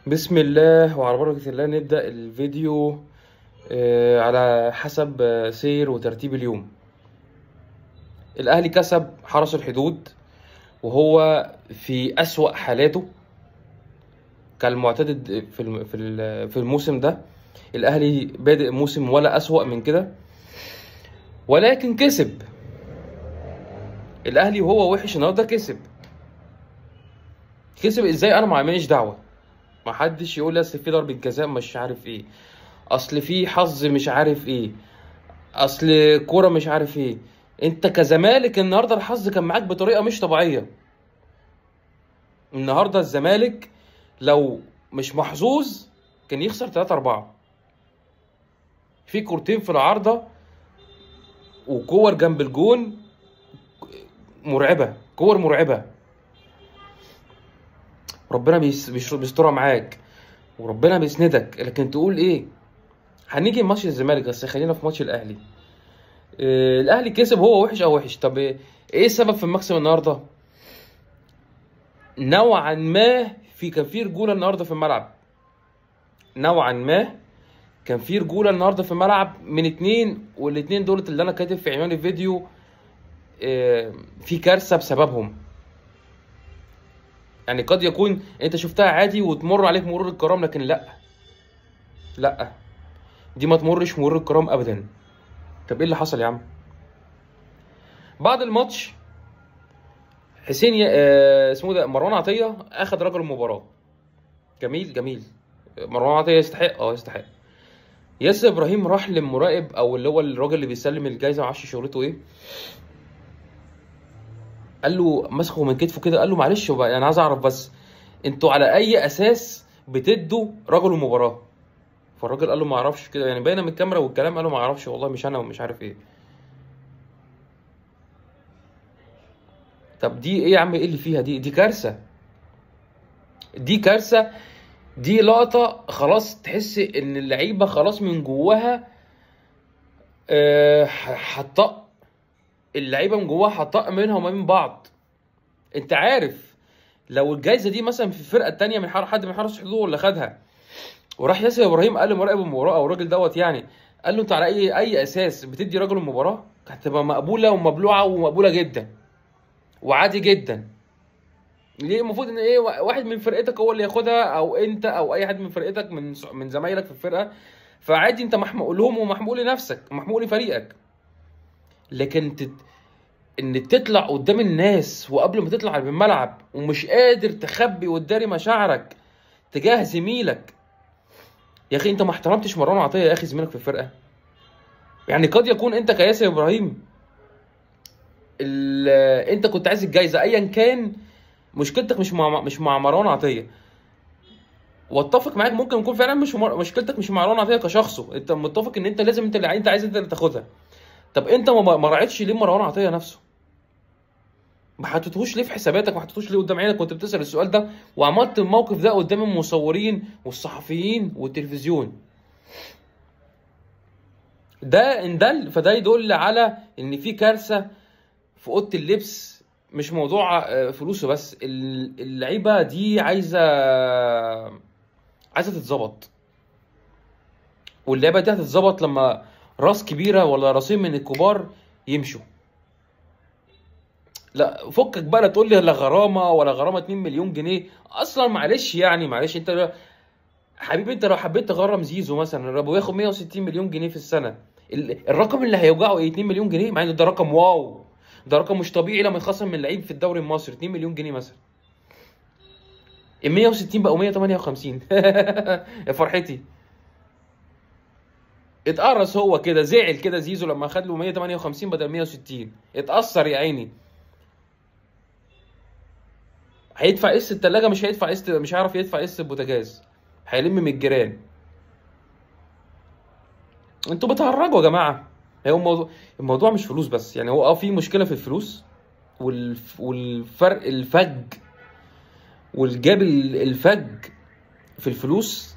بسم الله وعلى بركة الله نبدأ الفيديو على حسب سير وترتيب اليوم. الأهلي كسب حرس الحدود وهو في أسوأ حالاته كالمعتاد في الموسم ده. الأهلي بادئ موسم ولا أسوأ من كده، ولكن كسب. الأهلي وهو وحش النهارده كسب ازاي؟ انا ما عمليش دعوه. ما حدش يقول لي اصل في ضربه جزاء مش عارف ايه، اصل في حظ مش عارف ايه، اصل كوره مش عارف ايه. انت كزمالك النهارده الحظ كان معاك بطريقه مش طبيعيه. النهارده الزمالك لو مش محظوظ كان يخسر 3-4 في كورتين في العارضه وكور جنب الجون مرعبه، كور مرعبه. ربنا بيسترها معاك وربنا بيسندك، لكن تقول ايه؟ هنيجي لماتش الزمالك بس خلينا في ماتش الاهلي. الاهلي كسب هو وحش او وحش. طب ايه السبب في المكسب النهارده؟ نوعا ما كان في رجوله النهارده في الملعب. نوعا ما كان في رجوله النهارده في الملعب من اتنين، والاتنين دولت اللي انا كاتب في عنوان الفيديو في كارثه بسببهم. يعني قد يكون انت شفتها عادي وتمر عليك مرور الكرام، لكن لا، دي ما تمرش مرور الكرام ابدا. طب ايه اللي حصل يا عم؟ بعد الماتش حسين اسمه ده مروان عطيه اخد رجل المباراه. جميل جميل، مروان عطيه يستحق، يستحق. ياسر ابراهيم راح للمراقب او اللي هو الراجل اللي بيسلم الجايزه، معرفش شغلته ايه، قال له مسكه من كتفه كده، قال له معلش بقى انا عايز اعرف بس انتوا على اي اساس بتدوا رجل المباراه؟ فالراجل قال له ما اعرفش كده، يعني باينه من الكاميرا والكلام، قال له ما اعرفش والله، مش انا ومش عارف ايه. طب دي ايه يا عم؟ ايه اللي فيها؟ دي كارثه، دي كارثه. دي لقطه خلاص تحس ان اللعيبه خلاص من جواها هتطق. اللعيبه من جواها هتطق منها وما بين بعض. انت عارف لو الجايزه دي مثلا في الفرقه الثانيه من حد من حرس الحدود اللي خدها، وراح ياسر ابراهيم قال لمراقب المباراه او الراجل دوت، يعني قال له انت على اي اساس بتدي رجل المباراه، هتبقى مقبوله ومبلوعه ومقبوله جدا وعادي جدا. ليه؟ المفروض ان ايه، واحد من فرقتك هو اللي ياخدها، او انت او اي حد من فرقتك من زمايلك في الفرقه، فعادي انت محموق لهم ومحموق لنفسك ومحموق لفريقك. لكن ان تطلع قدام الناس وقبل ما تطلع من الملعب ومش قادر تخبي وتداري مشاعرك تجاه زميلك. يا اخي انت ما احترمتش مروان عطيه يا اخي، زميلك في الفرقه. يعني قد يكون انت كياسر ابراهيم انت كنت عايز الجايزه ايا كان، مشكلتك مش مع مروان عطيه. واتفق معاك ممكن يكون فعلا مش مشكلتك مش مع مروان عطيه كشخصه، انت متفق ان انت لازم انت عايز انت اللي تاخدها. طب انت ما راعيتش ليه مروان عطيه نفسه؟ ما حطيتهوش ليه في حساباتك؟ ما حطيتهوش ليه قدام عينك وانت بتسال السؤال ده، وعملت الموقف ده قدام المصورين والصحفيين والتلفزيون؟ فده يدل على ان في كارثه في اوضه اللبس. مش موضوع فلوسه بس، اللعيبه دي عايزه تتظبط. واللعيبه دي هتتظبط لما راس كبيره ولا راسين من الكبار يمشوا. لا فكك بقى، لا تقول لي لا غرامه ولا غرامه 2 مليون جنيه اصلا. معلش يعني معلش، انت حبيبي انت لو حبيت تغرم زيزو مثلا ابو ياخد 160 مليون جنيه في السنه، الرقم اللي هيوجعه ايه؟ 2 مليون جنيه؟ مع ان ده رقم واو، ده رقم مش طبيعي لما يتخصم من لعيب في الدوري المصري 2 مليون جنيه مثلا. ال 160 بقوا 158 يا فرحتي. اتقرص هو كده، زعل كده زيزو لما خد له 158 بدل 160، اتأثر يا عيني. هيدفع قسط التلاجة، مش هيدفع قسط، مش هيعرف يدفع قسط البوتاجاز، هيلم من الجيران. انتوا بتهرجوا يا جماعه. هو الموضوع مش فلوس بس، يعني هو في مشكله في الفلوس والفرق الفج والجاب الفج في الفلوس.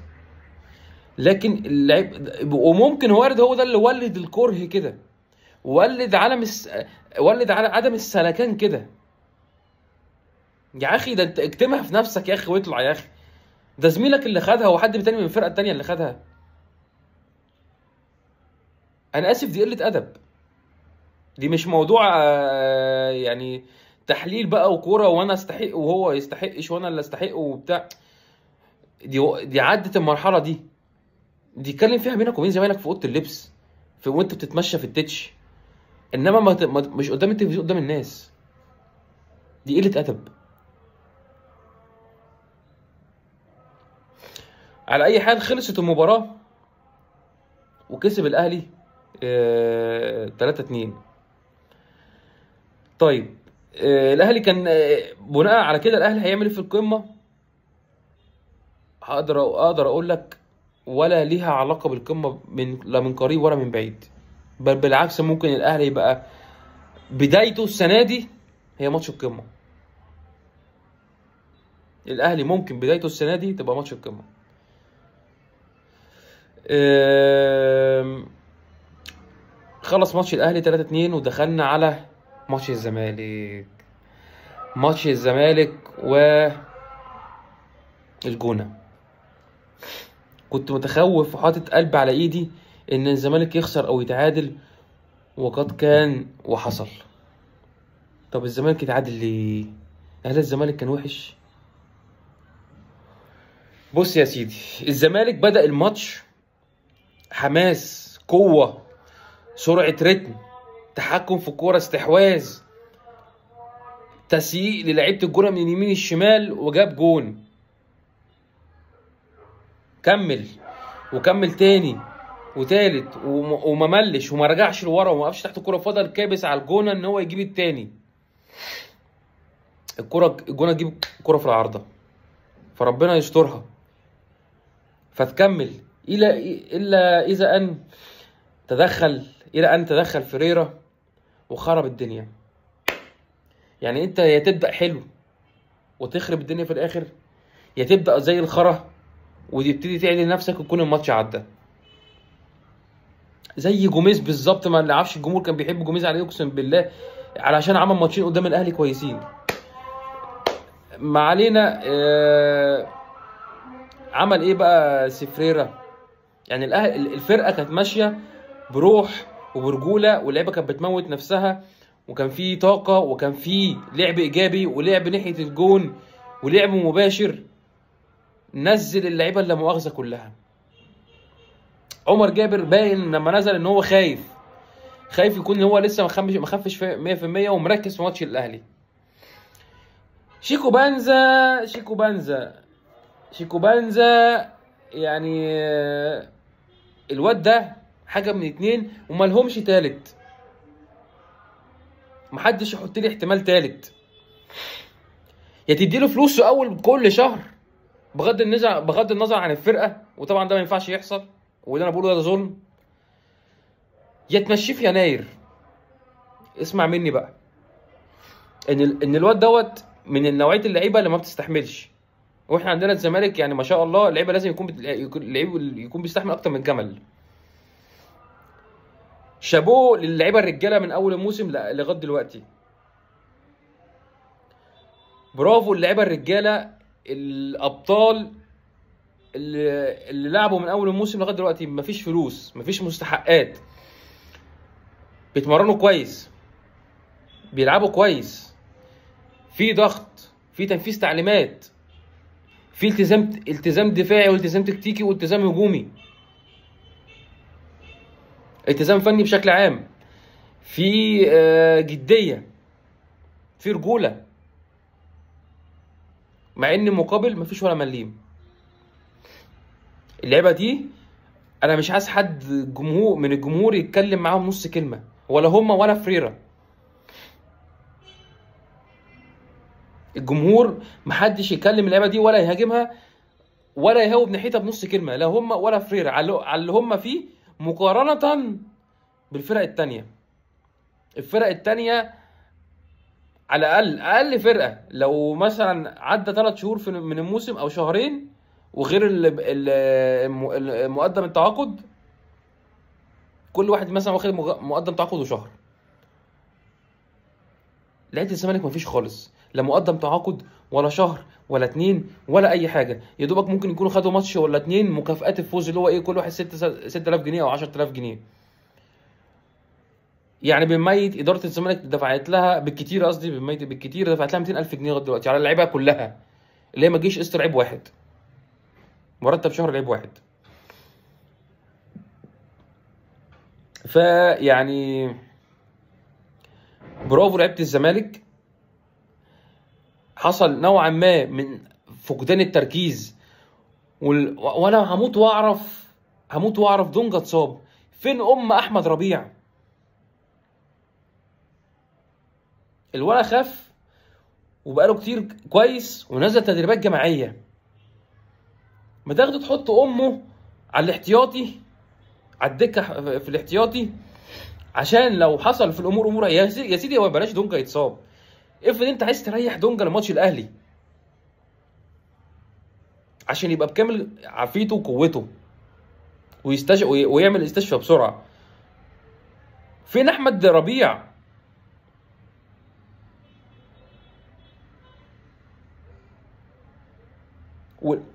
لكن اللعيب وممكن وارد هو ده اللي ولد الكره كده، ولد ولد عدم السلكان كده. يا اخي ده انت اكتمها في نفسك يا اخي واطلع يا اخي. ده زميلك اللي خدها وحد تاني من الفرقه التانيه اللي خدها. انا اسف، دي قله ادب. دي مش موضوع يعني تحليل بقى وكوره وانا استحق وهو يستحقش وانا اللي استحق وبتاع. دي عدت المرحله دي. دي اتكلم فيها بينك وبين زمايلك في اوضه اللبس، في وانت بتتمشى في التتش، انما مش قدام التلفزيون قدام الناس. دي قله ادب. على اي حال خلصت المباراه وكسب الاهلي 3-2. طيب الاهلي كان بناء على كده الاهلي هيعمل ايه في القمه؟ اقدر اقول لك ولا ليها علاقه بالقمه لا من قريب ولا من بعيد. بل بالعكس، ممكن الاهلي يبقى بدايته السنه دي هي ماتش القمه. الاهلي ممكن بدايته السنه دي تبقى ماتش القمه. خلص ماتش الاهلي 3-2 ودخلنا على ماتش الزمالك. ماتش الزمالك والجونه. كنت متخوف وحاطط قلبي على ايدي ان الزمالك يخسر او يتعادل، وقد كان وحصل. طب الزمالك يتعادل ليه؟ هل الزمالك كان وحش؟ بص يا سيدي، الزمالك بدأ الماتش حماس، قوة، سرعة رتم، تحكم في الكورة، استحواذ، تسييق للعيبة الجونة من اليمين الشمال، وجاب جون. كمل وكمل تاني وتالت وما ملش وما رجعش لورا وما وقفش تحت الكورة، فضل كابس على الجونة ان هو يجيب التاني. الجونة تجيب الكورة في العارضة، فربنا يسترها فتكمل الا اذا ان تدخل فريرة وخرب الدنيا. يعني انت يا تبدأ حلو وتخرب الدنيا في الاخر، يا تبدأ زي الخرا وتبتدي تعدل نفسك ويكون الماتش عدى. زي جوميز بالظبط، ما نعرفش الجمهور كان بيحب جوميز عليه اقسم بالله علشان عمل ماتشين قدام الاهلي كويسين. ما علينا. عمل ايه بقى سفريرة؟ يعني الفرقه كانت ماشيه بروح وبرجوله، واللعيبه كانت بتموت نفسها، وكان في طاقه، وكان في لعب ايجابي ولعب ناحيه الجون ولعب مباشر. نزل اللعيبه اللي مؤاخذه كلها. عمر جابر باين لما نزل ان هو خايف يكون هو لسه ما خفش 100% ومركز في ماتش الاهلي. شيكو بانزا يعني الواد ده حاجه من اتنين ومالهمش تالت. محدش يحط لي احتمال تالت. يا تديله فلوسه اول كل شهر بغض النظر عن الفرقه، وطبعا ده ما ينفعش يحصل، واللي انا بقوله ده ظلم. يا تمشيه في يناير. اسمع مني بقى، ان الواد دوت من نوعيه اللعيبه اللي ما بتستحملش، واحنا عندنا الزمالك يعني ما شاء الله اللعيبه لازم يكون بيستحمل اكتر من جمل. شابوه للعيبه الرجاله من اول الموسم لغايه دلوقتي. برافو اللعيبه الرجاله الابطال اللي لعبوا من اول الموسم لغايه دلوقتي. مفيش فلوس، مفيش مستحقات، بيتمرنوا كويس، بيلعبوا كويس، في ضغط، في تنفيذ تعليمات، في التزام دفاعي والتزام تكتيكي والتزام هجومي، التزام فني بشكل عام، في جديه، في رجوله، مع ان مقابل مفيش ولا مليم. اللعبه دي انا مش عايز حد من الجمهور يتكلم معاهم نص كلمه، ولا هم ولا فريرة. الجمهور محدش يكلم اللعبه دي ولا يهاجمها ولا يهاوب ناحيتها بنص كلمه، لا هم ولا فريرة على اللي هم فيه مقارنه بالفرق التانيه. الفرق التانيه على اقل فرقه لو مثلا عدى 3 شهور من الموسم او شهرين، وغير مقدم التعاقد، كل واحد مثلا واخد مقدم تعاقد وشهر. لعيبه الزمالك مفيش خالص، لا مقدم تعاقد ولا شهر ولا 2 ولا اي حاجه، يا دوبك ممكن يكونوا خدوا ماتش ولا 2 مكافآت الفوز اللي هو ايه، كل واحد 6000 جنيه او 10000 جنيه. يعني بالميت اداره الزمالك دفعت لها بالكتير، قصدي بالميت بالكتير دفعت لها 200000 جنيه لغايه دلوقتي على اللعيبه كلها، اللي هي ما تجيش قسط لعيب واحد، مرتب شهر لعيب واحد. فيعني برافو لعيبه الزمالك. حصل نوعا ما من فقدان التركيز وانا هموت واعرف دونجا اتصاب فين، احمد ربيع. الولد خف وبقاله كتير كويس ونزل تدريبات جماعيه، ما تاخده تحط امه على الاحتياطي، على الدكه في الاحتياطي، عشان لو حصل في الامور امور يا سيدي هو بلاش دونجا يتصاب. افرض انت عايز تريح دونجا لماتش الاهلي عشان يبقى بكامل عافيته وقوته ويعمل استشفاء بسرعه. فين احمد ربيع؟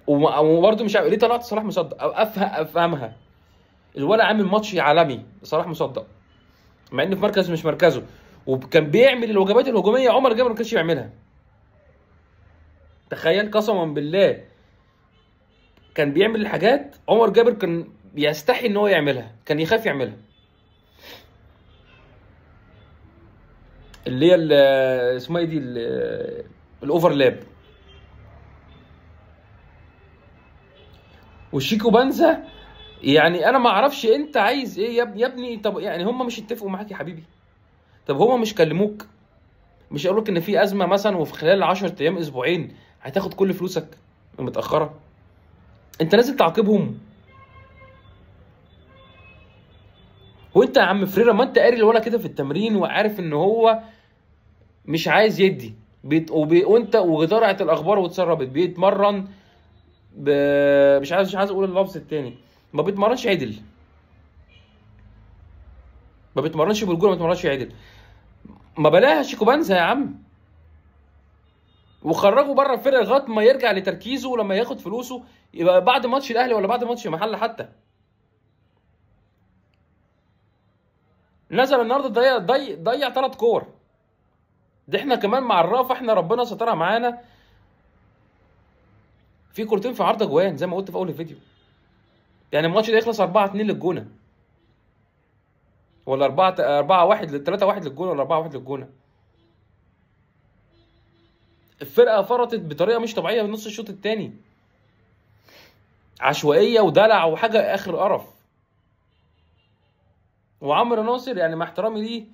وبرده مش عارف ليه طلعت صلاح مصدق، او افهمها. الولد عامل ماتش عالمي صلاح مصدق، مع انه في مركز مش مركزه، وكان بيعمل الوجبات الهجوميه عمر جابر ما كانش بيعملها. تخيل قسما بالله كان بيعمل الحاجات عمر جابر كان بيستحي ان هو يعملها، كان يخاف يعملها. اللي هي اسمها ايه دي، الاوفرلاب. وشيكو بنزا، يعني انا ما اعرفش انت عايز ايه يا ابني. طب يعني هم مش اتفقوا معاك يا حبيبي؟ طب هم مش كلموك؟ مش قالوا لك ان في ازمه مثلا وفي خلال 10 ايام اسبوعين هتاخد كل فلوسك متاخره؟ انت لازم تعاقبهم. وانت يا عم فريرة ما انت قاري الولا كده في التمرين وعارف ان هو مش عايز يدي وانت وجدارة الاخبار واتسربت بيتمرن مش عايز اقول اللفظ التاني، ما بيتمرنش عدل، ما بيتمرنش بالجول، ما بيتمرنش عدل. ما بلاها شيكو بنزا يا عم، وخرجه بره الفرقه لغايه ما يرجع لتركيزه، ولما ياخد فلوسه يبقى بعد ماتش الاهلي ولا بعد ماتش محله حتى. نزل النهارده ضيع 3 كور. دي احنا كمان مع الرافه احنا ربنا سترها معانا في كورتين في عرض جوان زي ما قلت في اول الفيديو. يعني الماتش ده يخلص 4-2 للجونه، ولا 4-1 3-1 للجونه، ولا 4-1 للجونه. الفرقه فرطت بطريقه مش طبيعيه في نص الشوط الثاني، عشوائيه ودلع وحاجه اخر قرف. وعمرو ناصر يعني مع احترامي ليه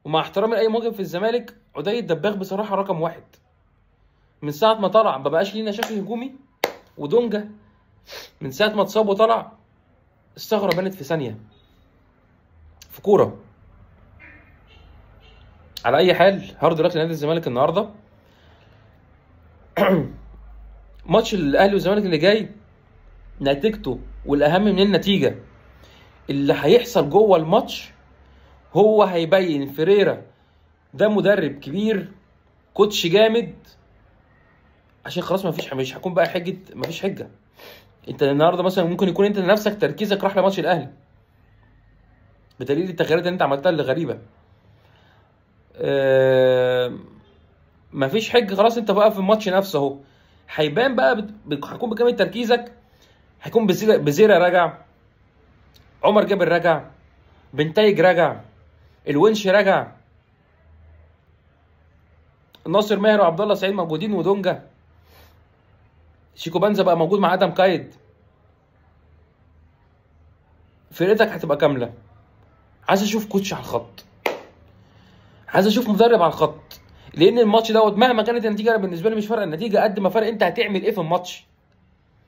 ومع احترامي لاي مهاجم في الزمالك، عدي الدباغ بصراحه رقم 1. من ساعه ما طلع ما بقاش لينا شكل هجومي. ودونجا من ساعه ما اتصاب وطلع الثغره بانت في ثانيه في كوره. على اي حال هارد لك لنادي الزمالك النهارده. ماتش الاهلي والزمالك اللي جاي نتيجته والاهم من النتيجه اللي هيحصل جوه الماتش هو هيبين فريرة ده مدرب كبير، كوتش جامد. عشان خلاص مش هكون بقى حجه، مفيش حجه. انت النهارده مثلا ممكن يكون انت نفسك تركيزك راح لماتش الاهلي بدليل التغييرات اللي انت عملتها اللي غريبه. مفيش حجه خلاص. انت بقى في الماتش نفسه اهو هيبان بقى هيكون بكامل تركيزك. هيكون بزيرة رجع، عمر جابر رجع، بنتايج رجع، الونش رجع، ناصر ماهر وعبد الله سعيد موجودين، ودونجا. شيكو بنزا بقى موجود مع ادم قايد. فرقتك هتبقى كامله. عايز اشوف كوتش على الخط، عايز اشوف مدرب على الخط، لان الماتش دوت مهما كانت النتيجه بالنسبه لي مش فارقه النتيجه قد ما فارق انت هتعمل ايه في الماتش،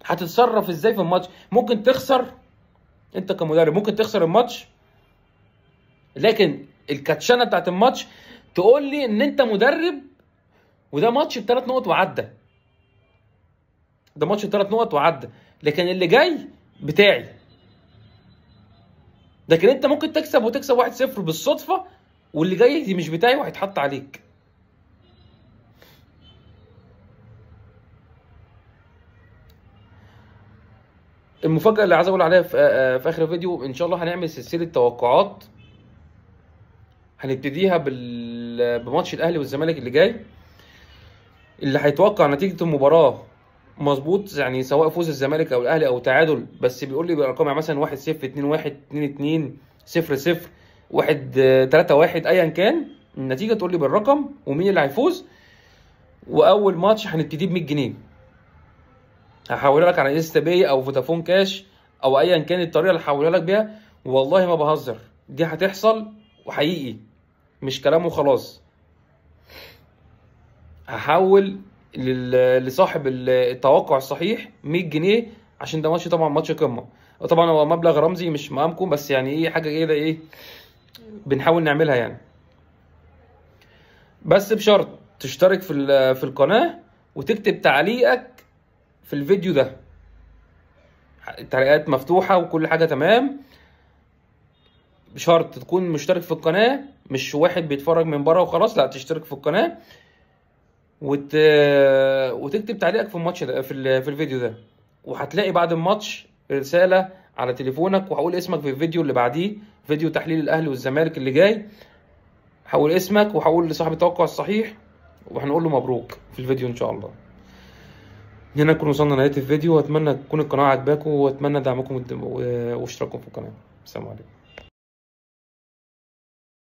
هتتصرف ازاي في الماتش. ممكن تخسر انت كمدرب، ممكن تخسر الماتش، لكن الكاتشانه بتاعت الماتش تقول لي ان انت مدرب وده ماتش ب3 نقط وعدى. ده ماتش ب3 نقط وعدى، لكن اللي جاي بتاعي. لكن انت ممكن تكسب وتكسب 1-0 بالصدفه، واللي جاي دي مش بتاعي وهيتحط عليك. المفاجاه اللي عايز اقول عليها في اخر الفيديو، ان شاء الله هنعمل سلسله توقعات، هنبتديها بماتش الاهلي والزمالك اللي جاي. اللي هيتوقع نتيجه المباراه مظبوط، يعني سواء فوز الزمالك او الاهلي او تعادل، بس بيقول لي بالارقام، يعني مثلا 1-0 2-1 2-2 0-0 1-3-1، ايا كان النتيجه تقول لي بالرقم ومين اللي هيفوز. واول ماتش هنبتديه ب 100 جنيه، هحولها لك على انستا باي او فودافون كاش او ايا كان الطريقه اللي هحولها لك بيها، والله ما بهزر، دي هتحصل وحقيقي مش كلام وخلاص. هحول لصاحب التوقع الصحيح 100 جنيه، عشان ده ماتش، طبعا ماتش قمه، طبعا هو مبلغ رمزي مش مقامكم، بس يعني ايه، حاجه كده ايه بنحاول نعملها يعني. بس بشرط تشترك في القناه وتكتب تعليقك في الفيديو ده، التعليقات مفتوحه وكل حاجه تمام، بشرط تكون مشترك في القناه، مش واحد بيتفرج من بره وخلاص، لا تشترك في القناه وتكتب تعليقك في الماتش ده، في الفيديو ده، وهتلاقي بعد الماتش رساله على تليفونك، وهقول اسمك في الفيديو اللي بعديه، فيديو تحليل الاهلي والزمالك اللي جاي، هقول اسمك وهقول لصاحب التوقع الصحيح، وهنقول له مبروك في الفيديو ان شاء الله. هنا نكون وصلنا لنهايه الفيديو، واتمنى تكون القناه عجباكم، واتمنى دعمكم واشتراككم في القناه. السلام عليكم.